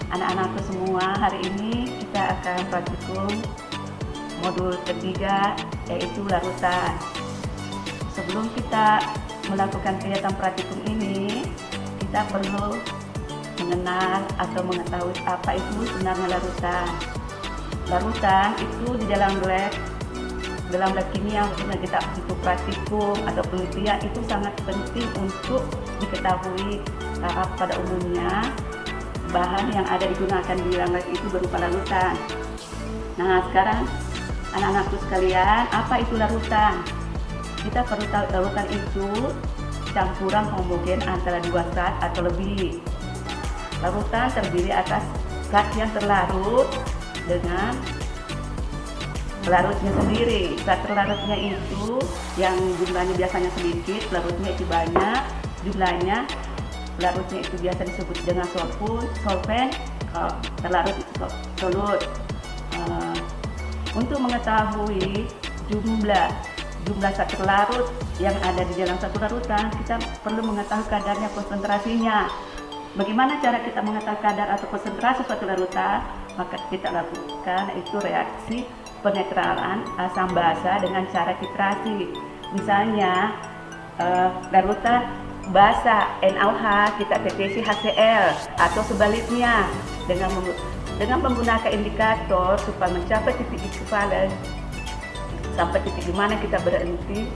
Anak-anakku semua, hari ini kita akan praktikum modul ketiga, yaitu larutan. Sebelum kita melakukan kegiatan praktikum ini, kita perlu mengenal atau mengetahui apa itu sebenarnya larutan. Larutan itu di dalam lab kimia, khususnya kita untuk praktikum atau penelitian, itu sangat penting untuk diketahui. Karena pada umumnya bahan yang ada digunakan di dalam lab itu berupa larutan. Nah, sekarang anak-anakku sekalian, apa itu larutan? Kita perlu tahu larutan itu campuran homogen antara dua zat atau lebih. Larutan terdiri atas zat yang terlarut dengan pelarutnya sendiri. Zat terlarutnya itu yang jumlahnya biasanya sedikit, larutnya itu banyak, jumlahnya pelarutnya itu biasa disebut dengan solvent, terlarut solut. Untuk mengetahui jumlah zat terlarut yang ada di dalam satu larutan, kita perlu mengetahui kadarnya, konsentrasinya. Bagaimana cara kita mengetahui kadar atau konsentrasi suatu larutan? Maka kita lakukan itu reaksi penetralan asam basa dengan cara titrasi. Misalnya larutan basa NaOH, kita tetesin HCl, atau sebaliknya dengan menggunakan indikator supaya mencapai titik ekivalen sampai titik di mana kita berhenti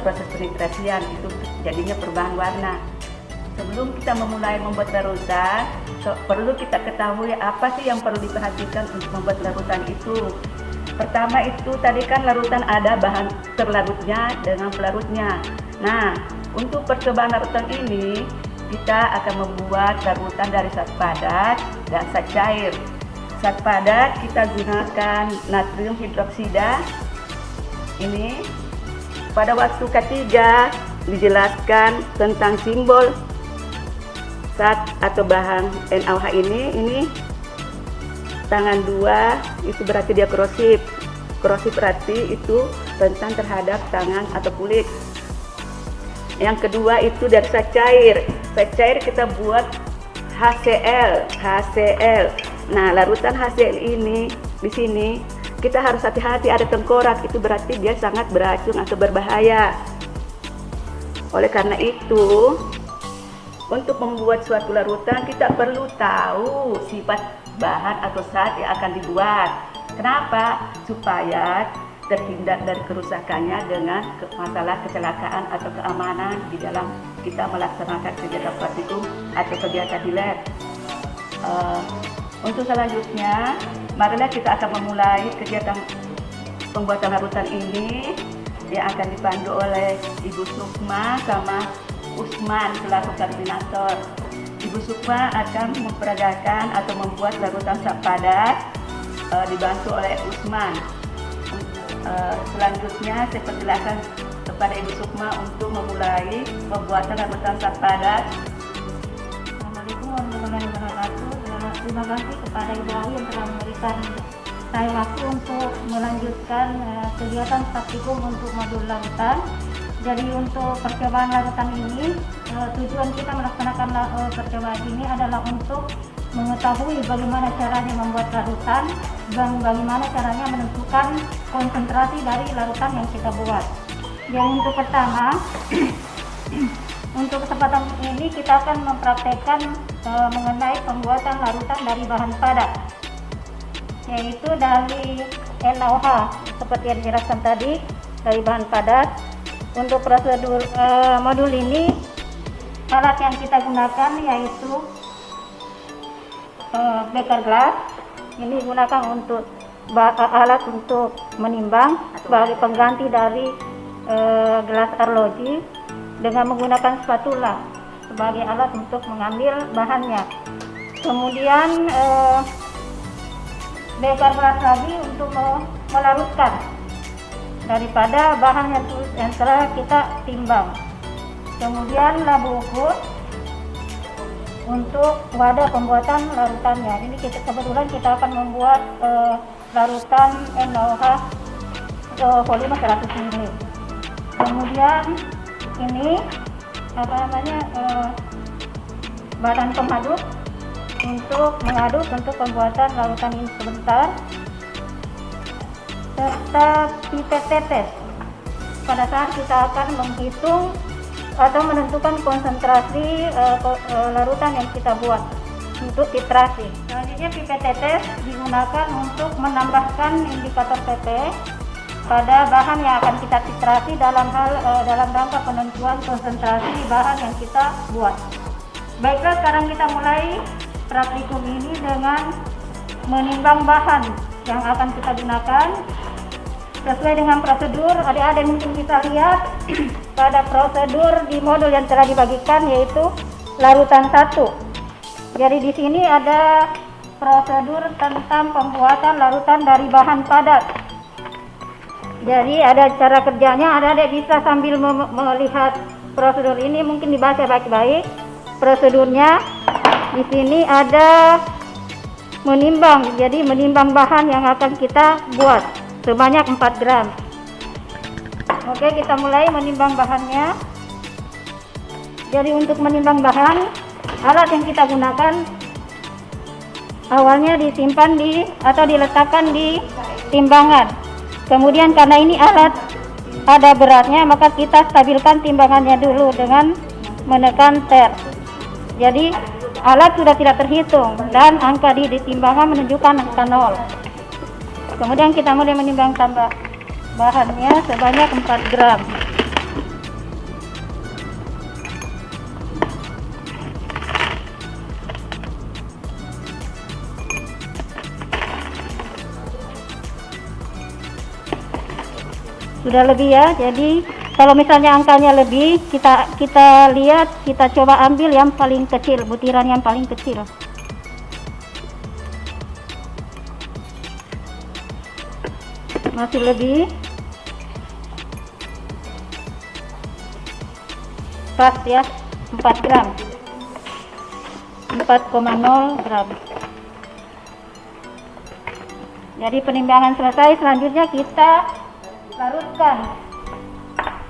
proses penetrasian, itu jadinya perubahan warna. Sebelum kita memulai membuat larutan, perlu kita ketahui apa sih yang perlu diperhatikan untuk membuat larutan itu. Pertama itu tadi kan larutan ada bahan terlarutnya dengan pelarutnya. Nah, untuk percobaan larutan ini kita akan membuat larutan dari zat padat dan zat cair. Zat padat kita gunakan natrium hidroksida. Ini pada waktu ketiga dijelaskan tentang simbol zat atau bahan NaOH ini tangan 2 itu berarti dia korosif. Korosif berarti itu rentan terhadap tangan atau kulit. Yang kedua itu dari zat cair. Zat cair kita buat HCl. Nah, larutan HCl ini di sini kita harus hati-hati, ada tengkorak, itu berarti dia sangat beracun atau berbahaya. Oleh karena itu, untuk membuat suatu larutan kita perlu tahu sifat bahan atau zat yang akan dibuat. Kenapa? Supaya terhindar dari kerusakannya dengan masalah kecelakaan atau keamanan di dalam kita melaksanakan kegiatan praktikum atau kegiatan di lab. Untuk selanjutnya, marilah kita akan memulai kegiatan pembuatan larutan ini yang akan dipandu oleh Ibu Sukma sama Usman selaku koordinator. Ibu Sukma akan memperagakan atau membuat larutan zat padat dibantu oleh Usman. Selanjutnya saya persilakan kepada Ibu Sukma untuk memulai pembuatan larutan zat padat. Assalamualaikum warahmatullahi wabarakatuh. Terima kasih kepada Ibu Awi yang telah memberikan saya waktu untuk melanjutkan kegiatan praktikum untuk modul larutan. Jadi untuk percobaan larutan ini, tujuan kita melaksanakan percobaan ini adalah untuk mengetahui bagaimana caranya membuat larutan dan bagaimana caranya menentukan konsentrasi dari larutan yang kita buat. Jadi untuk pertama, untuk kesempatan ini kita akan mempraktekkan mengenai pembuatan larutan dari bahan padat, yaitu dari NaOH seperti yang dijelaskan tadi, dari bahan padat. Untuk prosedur modul ini, alat yang kita gunakan yaitu beker gelas. Ini digunakan untuk alat untuk menimbang sebagai pengganti dari gelas arloji, dengan menggunakan spatula sebagai alat untuk mengambil bahannya. Kemudian beker gelas lagi untuk melarutkan daripada bahan yang telah kita timbang. Kemudian labu ukur untuk wadah pembuatan larutannya. Ini kebetulan kita akan membuat larutan NaOH volume 100 ml. Kemudian ini badan pengaduk untuk mengaduk untuk pembuatan larutan ini sebentar, serta pipet tetes pada saat kita akan menghitung atau menentukan konsentrasi larutan yang kita buat untuk titrasi. Selanjutnya pipet tetes digunakan untuk menambahkan indikator PP pada bahan yang akan kita titrasi dalam rangka penentuan konsentrasi bahan yang kita buat. Baiklah, sekarang kita mulai praktikum ini dengan menimbang bahan yang akan kita gunakan sesuai dengan prosedur. Adik-adik mungkin bisa lihat pada prosedur di modul yang telah dibagikan, yaitu larutan 1. Jadi di sini ada prosedur tentang pembuatan larutan dari bahan padat. Jadi ada cara kerjanya, adik-adik bisa sambil melihat prosedur ini mungkin dibaca baik-baik. Prosedurnya di sini ada menimbang, jadi menimbang bahan yang akan kita buat sebanyak 4 gram. Oke, kita mulai menimbang bahannya. Jadi untuk menimbang bahan, alat yang kita gunakan awalnya disimpan atau diletakkan di timbangan. Kemudian karena ini alat ada beratnya, maka kita stabilkan timbangannya dulu dengan menekan ter. Jadi alat sudah tidak terhitung dan angka di timbangan menunjukkan angka 0. Kemudian kita mulai menimbang tambah bahannya sebanyak 4 gram. Sudah lebih ya. Jadi kalau misalnya angkanya lebih, kita lihat, kita coba ambil yang paling kecil, butiran yang paling kecil. Masih lebih. Pas ya, 4 gram. 4,0 gram. Jadi penimbangan selesai, selanjutnya kita larutkan.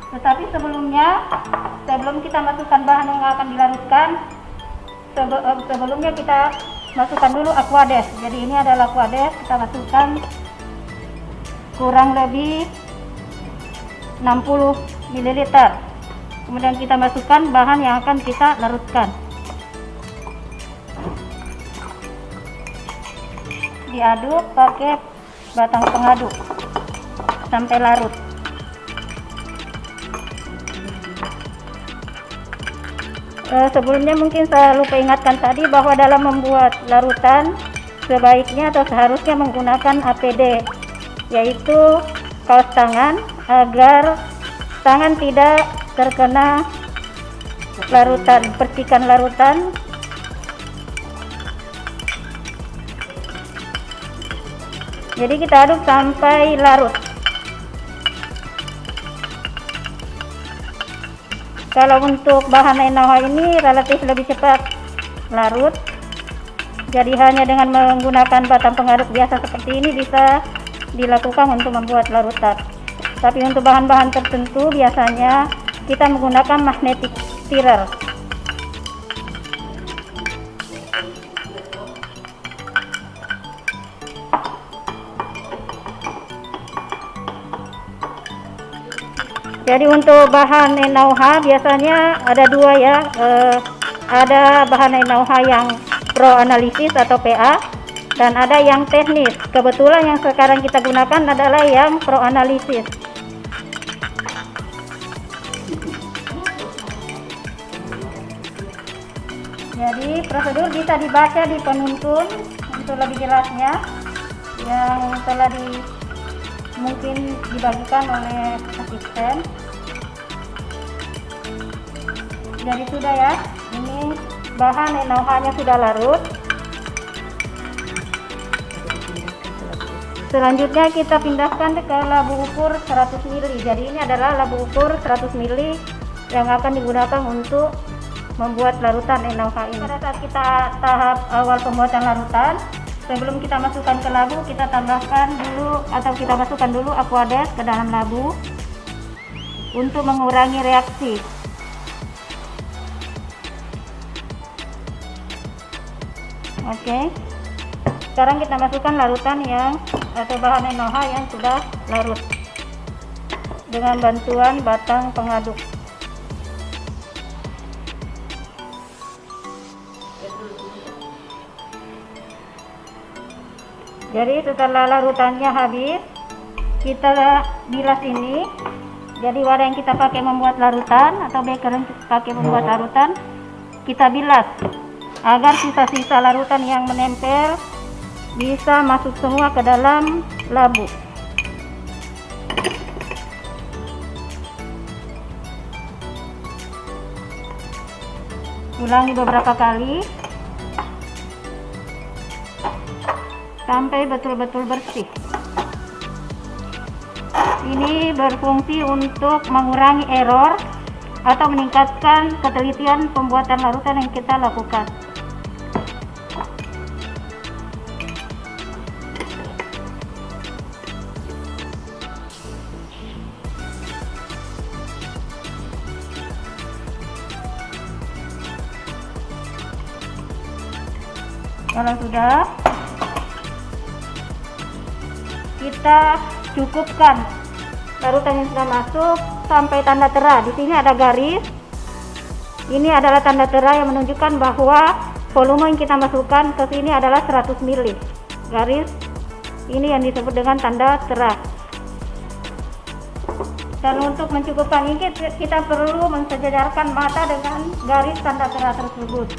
Tetapi sebelum kita masukkan bahan yang akan dilarutkan, sebelumnya kita masukkan dulu aquades. Jadi ini adalah aquades, kita masukkan kurang lebih 60 ml. Kemudian kita masukkan bahan yang akan kita larutkan. Diaduk pakai batang pengaduk sampai larut. Sebelumnya mungkin saya lupa ingatkan tadi bahwa dalam membuat larutan sebaiknya atau seharusnya menggunakan APD, yaitu kaos tangan, agar tangan tidak terkena larutan, percikan larutan. Jadi kita aduk sampai larut. Kalau untuk bahan NaOH ini relatif lebih cepat larut. Jadi hanya dengan menggunakan batang pengaduk biasa seperti ini bisa dilakukan untuk membuat larutan. Tapi untuk bahan-bahan tertentu biasanya kita menggunakan magnetic stirrer. Jadi untuk bahan NaOH biasanya ada dua ya, ada bahan NaOH yang pro analisis atau PA, dan ada yang teknis. Kebetulan yang sekarang kita gunakan adalah yang pro analisis. Jadi prosedur bisa dibaca di penuntun untuk lebih jelasnya, yang telah mungkin dibagikan oleh asisten. Jadi sudah ya, ini bahan NaOH-nya sudah larut. Selanjutnya kita pindahkan ke labu ukur 100 ml. Jadi ini adalah labu ukur 100 ml yang akan digunakan untuk membuat larutan NaOH ini. Pada saat kita tahap awal pembuatan larutan, sebelum kita masukkan ke labu, kita tambahkan dulu atau kita masukkan dulu aquades ke dalam labu untuk mengurangi reaksi. Oke. Sekarang kita masukkan larutan yang atau bahan NaOH yang sudah larut dengan bantuan batang pengaduk. Jadi setelah larutannya habis, kita bilas ini. Jadi wadah yang kita pakai membuat larutan atau beker yang kita pakai membuat larutan, kita bilas agar sisa-sisa larutan yang menempel bisa masuk semua ke dalam labu. Ulangi beberapa kali sampai betul-betul bersih. Ini berfungsi untuk mengurangi error atau meningkatkan ketelitian pembuatan larutan yang kita lakukan. Kalau sudah, kita cukupkan larutan yang sudah masuk sampai tanda tera. Di sini ada garis. Ini adalah tanda tera yang menunjukkan bahwa volume yang kita masukkan ke sini adalah 100 ml. Garis ini yang disebut dengan tanda tera. Dan untuk mencukupkan ini kita perlu mensejajarkan mata dengan garis tanda tera tersebut.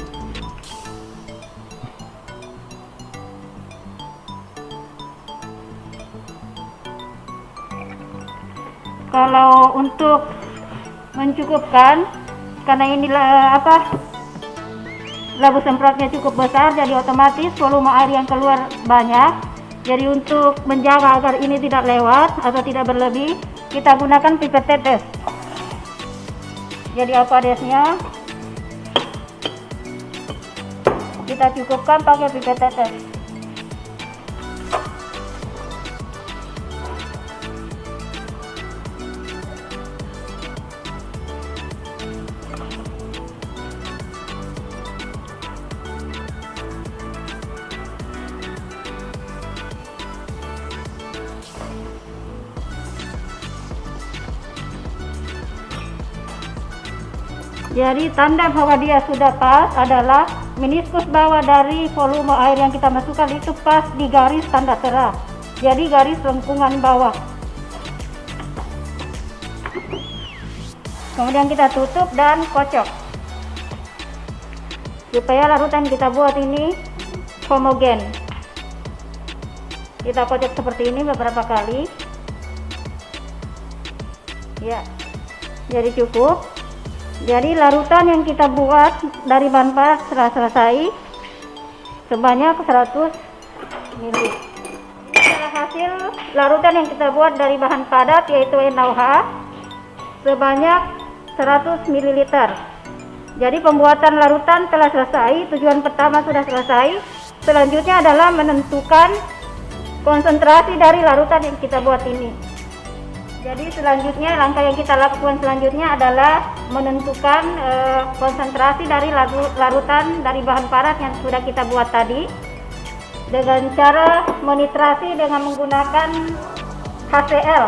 Kalau untuk mencukupkan, karena ini labu semprotnya cukup besar, jadi otomatis volume air yang keluar banyak. Jadi untuk menjaga agar ini tidak lewat atau tidak berlebih, kita gunakan pipet tetes. Jadi aquadesnya kita cukupkan pakai pipet tetes. Jadi tanda bahwa dia sudah pas adalah meniskus bawah dari volume air yang kita masukkan itu pas di garis tanda tera. Jadi garis lengkungan bawah. Kemudian kita tutup dan kocok supaya larutan kita buat ini homogen. Kita kocok seperti ini beberapa kali. Ya, jadi cukup. Jadi larutan yang kita buat dari bahan padat setelah selesai sebanyak 100 ml. Ini adalah hasil larutan yang kita buat dari bahan padat yaitu NaOH sebanyak 100 ml. Jadi pembuatan larutan telah selesai. Tujuan pertama sudah selesai. Selanjutnya adalah menentukan konsentrasi dari larutan yang kita buat ini. Jadi selanjutnya langkah yang kita lakukan selanjutnya adalah menentukan konsentrasi dari larutan dari bahan padat yang sudah kita buat tadi dengan cara menitrasi dengan menggunakan HCl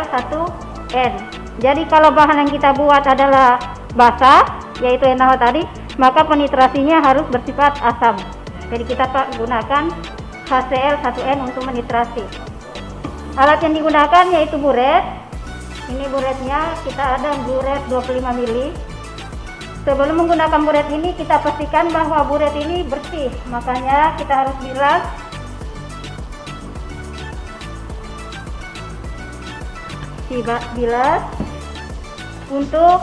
1N. Jadi kalau bahan yang kita buat adalah basah yaitu NaOH tadi, maka penitrasinya harus bersifat asam. Jadi kita gunakan HCl 1N untuk menitrasi. Alat yang digunakan yaitu buret. Ini buretnya, kita ada buret 25 ml. Sebelum menggunakan buret ini kita pastikan bahwa buret ini bersih, makanya kita harus bilas. Bilas untuk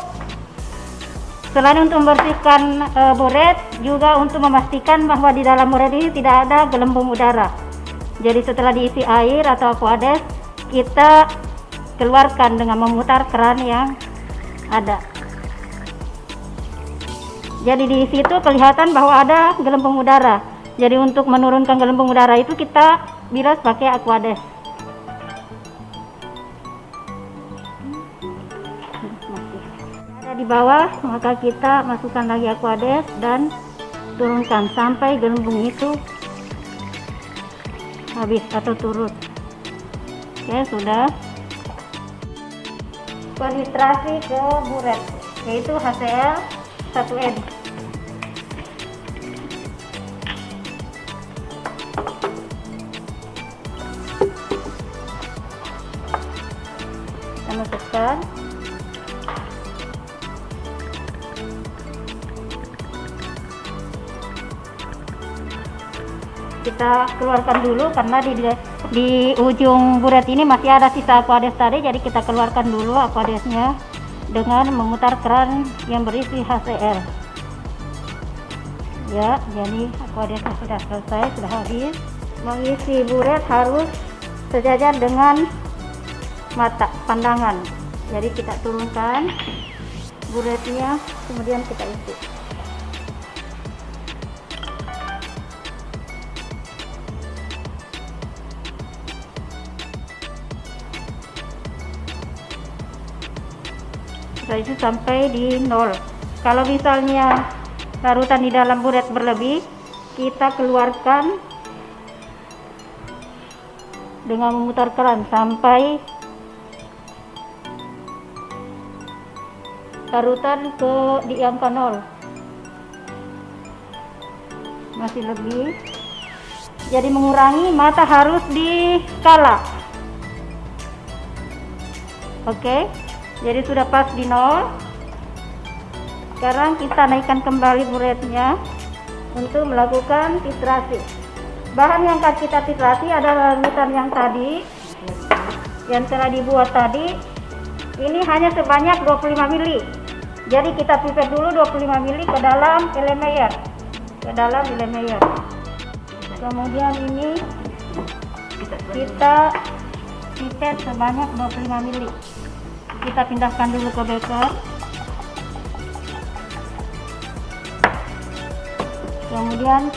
selain untuk membersihkan buret, juga untuk memastikan bahwa di dalam buret ini tidak ada gelembung udara. Jadi setelah diisi air atau aquades, kita keluarkan dengan memutar keran yang ada. Jadi di situ kelihatan bahwa ada gelembung udara. Jadi untuk menurunkan gelembung udara itu kita bilas pakai aquades. Ada di bawah, maka kita masukkan lagi aquades dan turunkan sampai gelembung itu habis atau turun. Oke, sudah. Konsentrasi ke buret, yaitu HCl 1N. Kita masukkan. Kita keluarkan dulu karena di ujung buret ini masih ada sisa aqueous tadi, jadi kita keluarkan dulu aqueousnya dengan memutar keran yang berisi HCl. Ya, jadi aqueousnya sudah selesai, sudah habis. Mengisi buret harus sejajar dengan mata pandangan. Jadi kita turunkan buretnya, kemudian kita isi. Setelah itu sampai di 0. Kalau misalnya larutan di dalam buret berlebih, kita keluarkan dengan memutar keran sampai larutan di angka 0. Masih lebih, jadi mengurangi, mata harus dikala. Oke, jadi sudah pas di 0. Sekarang kita naikkan kembali buretnya untuk melakukan titrasi. Bahan yang akan kita titrasi adalah larutan yang tadi, yang telah dibuat tadi. Ini hanya sebanyak 25 ml. Jadi kita pipet dulu 25 ml ke dalam Erlenmeyer. Kemudian ini kita pipet sebanyak 25 ml. Kita pindahkan dulu ke beker. Kemudian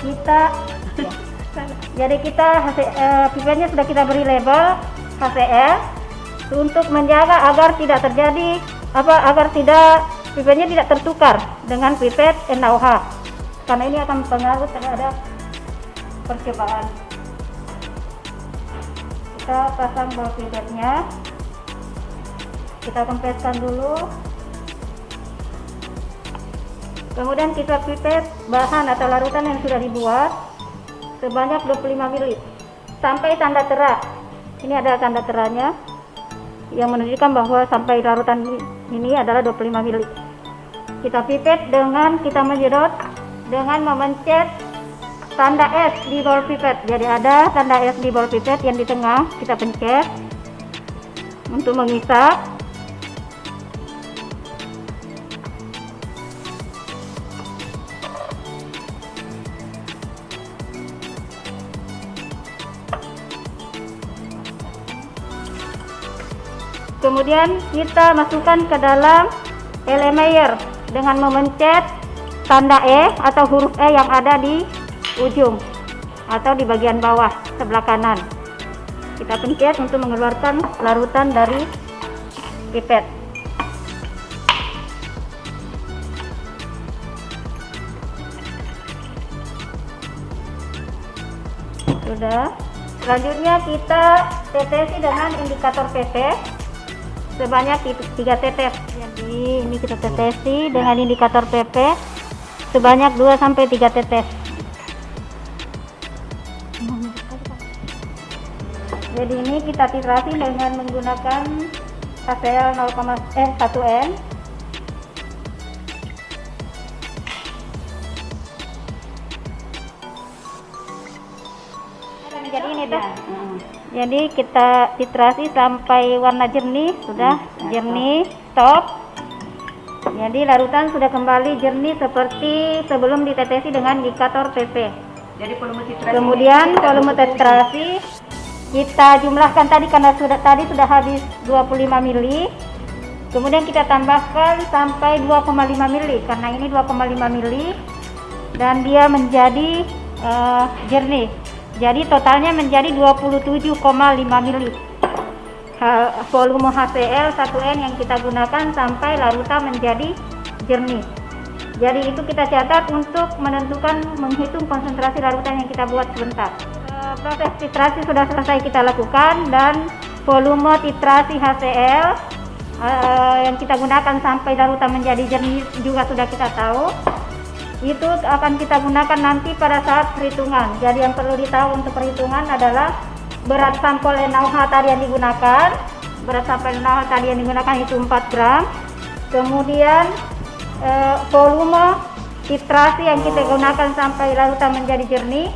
pipetnya sudah kita beri label HCl untuk menjaga agar tidak terjadi pipetnya tidak tertukar dengan pipet NaOH, karena ini akan mempengaruhi terhadap percobaan. Kita pasang bawah pipetnya, kita kempeskan dulu, kemudian kita pipet bahan atau larutan yang sudah dibuat sebanyak 25 ml sampai tanda tera. Ini ada tanda teranya yang menunjukkan bahwa sampai larutan ini adalah 25 ml. Kita pipet dengan kita menyedot dengan memencet tanda S di bawah pipet. Jadi ada tanda S di bawah pipet yang di tengah, kita pencet untuk mengisap. Kemudian kita masukkan ke dalam Erlenmeyer dengan memencet tanda E atau huruf E yang ada di ujung atau di bagian bawah sebelah kanan. Kita pencet untuk mengeluarkan larutan dari pipet. Sudah. Selanjutnya kita tetesi dengan indikator PP sebanyak 3 tetes. Jadi ini kita tetesi dengan indikator PP sebanyak 2-3 tetes. Jadi ini kita titrasi dengan menggunakan HCl 1N. Jadi ini tuh. Jadi kita titrasi sampai warna jernih, sudah jernih, stop. Jadi larutan sudah kembali jernih seperti sebelum ditetesi dengan indikator PP. Jadi volume titrasi. Kemudian volume titrasi kita jumlahkan tadi karena tadi sudah habis 25 ml. Kemudian kita tambahkan sampai 2,5 ml karena ini 2,5 ml dan dia menjadi jernih. Jadi totalnya menjadi 27,5 ml. Volume HCl 1N yang kita gunakan sampai larutan menjadi jernih. Jadi itu kita catat untuk menghitung konsentrasi larutan yang kita buat sebentar. Proses titrasi sudah selesai kita lakukan dan volume titrasi HCl yang kita gunakan sampai larutan menjadi jernih juga sudah kita tahu. Itu akan kita gunakan nanti pada saat perhitungan. Jadi yang perlu ditahu untuk perhitungan adalah berat sampel NaOH tadi yang digunakan. Berat sampel NaOH tadi yang digunakan itu 4 gram. Kemudian volume titrasi yang kita gunakan sampai larutan menjadi jernih,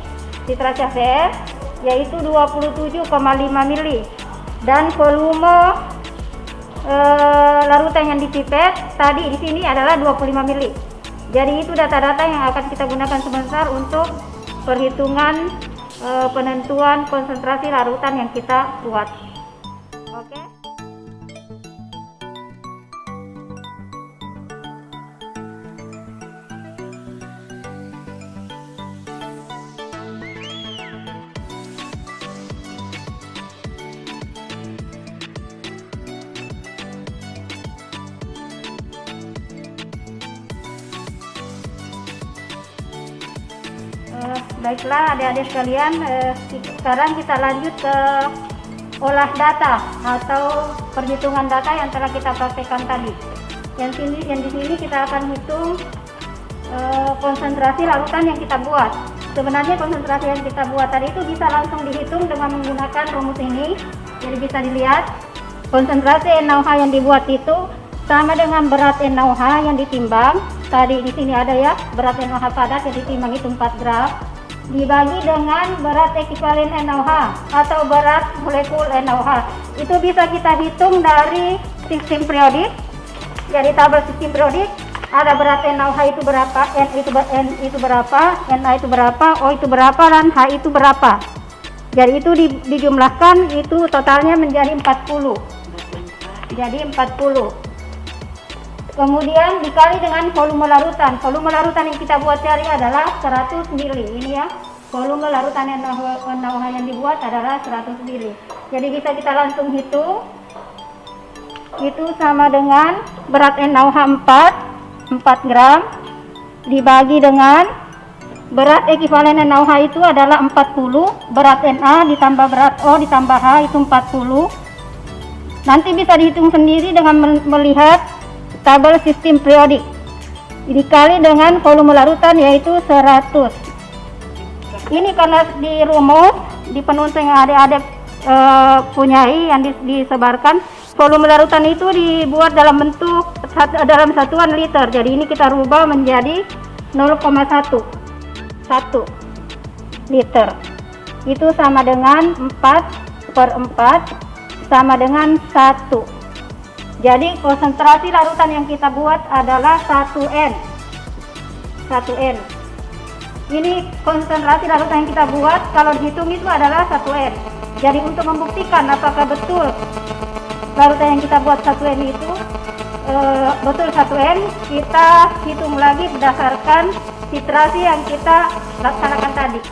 titrasi HCl, yaitu 27,5 mili. Dan volume larutan yang dipipet tadi di sini adalah 25 mili. Jadi itu data-data yang akan kita gunakan sebentar untuk perhitungan penentuan konsentrasi larutan yang kita buat. Oke. Baiklah adik-adik sekalian, sekarang kita lanjut ke olah data atau perhitungan data yang telah kita praktekkan tadi. Yang di sini kita akan hitung konsentrasi larutan yang kita buat. Sebenarnya konsentrasi yang kita buat tadi itu bisa langsung dihitung dengan menggunakan rumus ini. Jadi bisa dilihat konsentrasi NaOH yang dibuat itu sama dengan berat NaOH yang ditimbang. Tadi di sini ada ya, berat NaOH padat yang ditimbang itu 4 gram dibagi dengan berat ekivalen NaOH atau berat molekul NaOH. Itu bisa kita hitung dari sistem periodik. Jadi tabel sistem periodik ada berat NaOH itu berapa, N itu berapa, Na itu berapa, O itu berapa, dan H itu berapa. Jadi itu dijumlahkan, itu totalnya menjadi 40. Jadi 40. Kemudian dikali dengan volume larutan. Volume larutan yang kita buat cari adalah 100 mili. Ini ya, volume larutan NaOH yang dibuat adalah 100 mili. Jadi bisa kita langsung hitung. Itu sama dengan berat NaOH 4 gram dibagi dengan berat ekivalen NaOH itu adalah 40. Berat Na ditambah berat O ditambah H itu 40. Nanti bisa dihitung sendiri dengan melihat tabel sistem periodik dikali dengan volume larutan yaitu 100. Ini karena di rumus di penulis yang adik-adik punyai yang disebarkan, volume larutan itu dibuat dalam bentuk dalam satuan liter. Jadi ini kita rubah menjadi 0,1 liter. Itu sama dengan 4/4 sama dengan 1. Jadi konsentrasi larutan yang kita buat adalah 1N. Ini konsentrasi larutan yang kita buat kalau dihitung itu adalah 1N. Jadi untuk membuktikan apakah betul larutan yang kita buat 1N itu betul 1N, kita hitung lagi berdasarkan titrasi yang kita laksanakan tadi.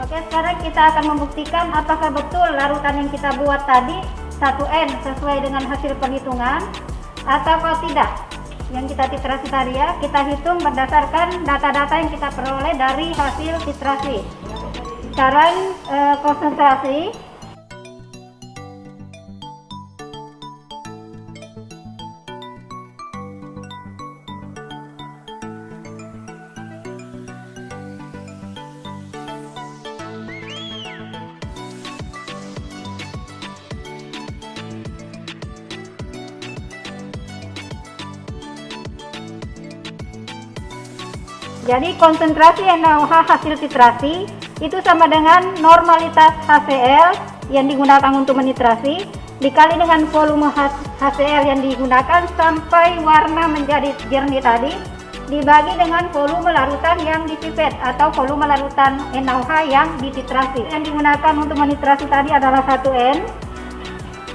Oke, sekarang kita akan membuktikan apakah betul larutan yang kita buat tadi 1N sesuai dengan hasil perhitungan atau tidak. Yang kita titrasi tadi ya, kita hitung berdasarkan data-data yang kita peroleh dari hasil titrasi. Sekarang konsentrasi. Jadi konsentrasi NaOH hasil titrasi itu sama dengan normalitas HCl yang digunakan untuk menitrasi dikali dengan volume HCl yang digunakan sampai warna menjadi jernih tadi dibagi dengan volume larutan yang dipipet atau volume larutan NaOH yang dititrasi. Yang digunakan untuk menitrasi tadi adalah 1N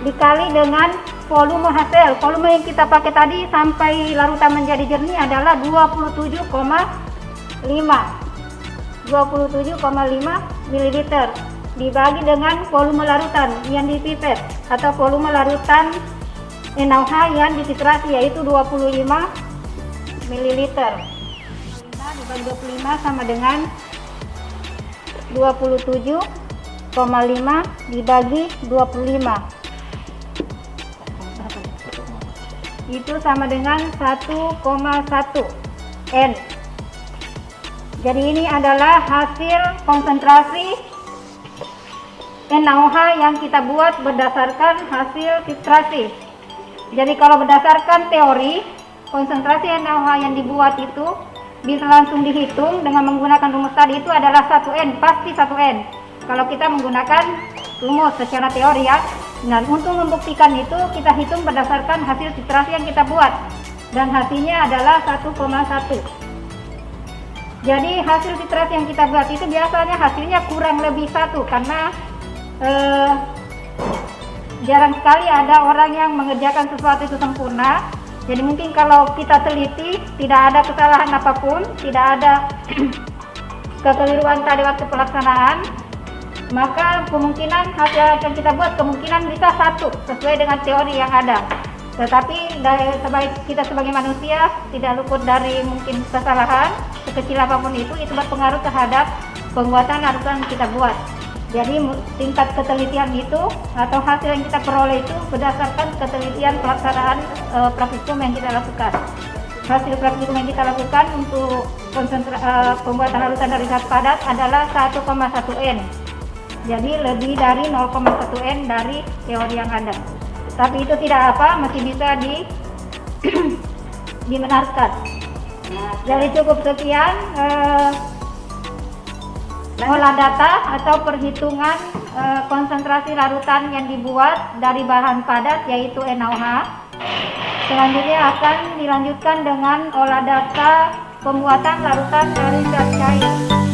dikali dengan volume HCl. Volume yang kita pakai tadi sampai larutan menjadi jernih adalah 27,5 ml dibagi dengan volume larutan yang dipipet atau volume larutan NaOH yang dititrasi yaitu 25 ml. dibagi 25 sama dengan 27,5 dibagi 25. Itu sama dengan 1,1 N. Jadi ini adalah hasil konsentrasi NaOH yang kita buat berdasarkan hasil filtrasi. Jadi kalau berdasarkan teori, konsentrasi NaOH yang dibuat itu bisa langsung dihitung dengan menggunakan rumus tadi, itu adalah 1N, pasti 1N. Kalau kita menggunakan rumus secara teori ya. Dan untuk membuktikan itu kita hitung berdasarkan hasil filtrasi yang kita buat. Dan hasilnya adalah 1,1. Jadi hasil filtrasi yang kita buat itu biasanya hasilnya kurang lebih 1, karena jarang sekali ada orang yang mengerjakan sesuatu itu sempurna. Jadi mungkin kalau kita teliti tidak ada kesalahan apapun, tidak ada kekeliruan tadi waktu pelaksanaan, maka kemungkinan hasil yang kita buat kemungkinan bisa 1 sesuai dengan teori yang ada. Tetapi kita sebagai manusia tidak luput dari mungkin kesalahan, sekecil apapun itu berpengaruh terhadap pembuatan larutan yang kita buat. Jadi tingkat ketelitian itu atau hasil yang kita peroleh itu berdasarkan ketelitian pelaksanaan praktikum yang kita lakukan. Hasil praktikum yang kita lakukan untuk pembuatan larutan dari zat padat adalah 1,1 N. Jadi lebih dari 0,1 N dari teori yang ada. Tapi itu tidak apa, masih bisa dibenarkan. Jadi cukup sekian olah data atau perhitungan konsentrasi larutan yang dibuat dari bahan padat yaitu NaOH. Selanjutnya akan dilanjutkan dengan olah data pembuatan larutan dari zat cair.